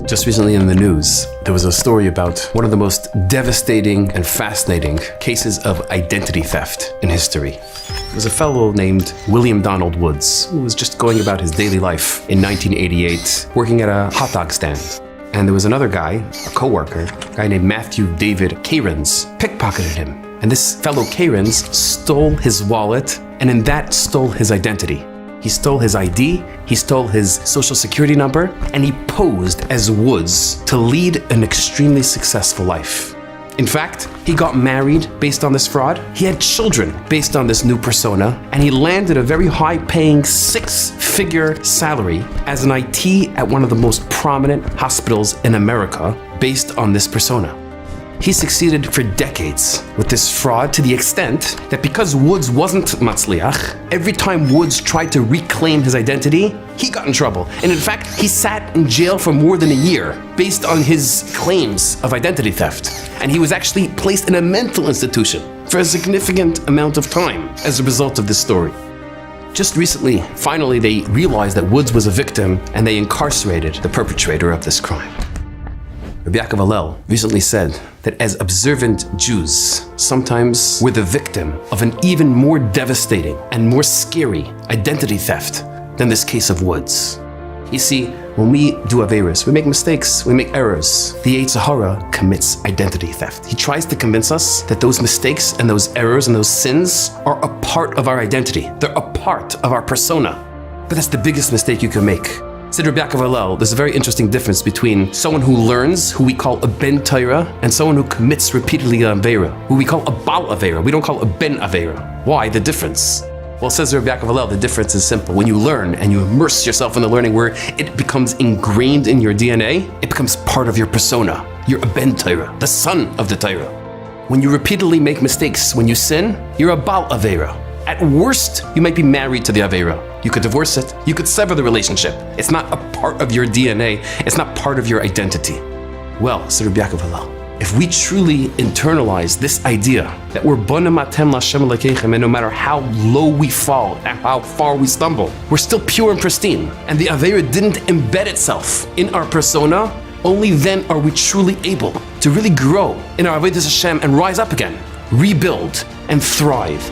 Just recently in the news, there was a story about one of the most devastating and fascinating cases of identity theft in history. There was a fellow named William Donald Woods who was just going about his daily life in 1988, working at a hot dog stand. And there was another guy, a co-worker, a guy named Matthew David Kerzner, pickpocketed him. And this fellow Kerzner stole his wallet, and in that stole his identity. He stole his ID, he stole his social security number, and he posed as Woods to lead an extremely successful life. In fact, he got married based on this fraud, he had children based on this new persona, and he landed a very high-paying six-figure salary as an IT at one of the most prominent hospitals in America based on this persona. He succeeded for decades with this fraud to the extent that because Woods wasn't Matzliach, every time Woods tried to reclaim his identity, he got in trouble. And in fact, he sat in jail for more than a year based on his claims of identity theft. And he was actually placed in a mental institution for a significant amount of time as a result of this story. Just recently, finally, they realized that Woods was a victim and they incarcerated the perpetrator of this crime. Rabbi Yaakov Hillel recently said that as observant Jews, sometimes we're the victim of an even more devastating and more scary identity theft than this case of Woods. You see, when we do averos, we make mistakes, we make errors. The Yetzer Hara commits identity theft. He tries to convince us that those mistakes and those errors and those sins are a part of our identity. They're a part of our persona. But that's the biggest mistake you can make. Said Rabbi Yaakov Hillel, there's a very interesting difference between someone who learns, who we call a ben Torah, and someone who commits repeatedly an avera, who we call a bal avera. We don't call a ben avera. Why the difference? Well, says Rabbi Yaakov Hillel, the difference is simple. When you learn and you immerse yourself in the learning where it becomes ingrained in your DNA, it becomes part of your persona. You're a ben Torah, the son of the Torah. When you repeatedly make mistakes, when you sin, you're a bal avera. At worst, you might be married to the avera. You could divorce it, you could sever the relationship. It's not a part of your DNA, it's not part of your identity. Well, said Rabbi Yaakov Hillel, if we truly internalize this idea that we're bonim atem l'Hashem Elokeichem, and no matter how low we fall and how far we stumble, we're still pure and pristine, and the avera didn't embed itself in our persona, only then are we truly able to really grow in our avodas Hashem and rise up again, rebuild, and thrive.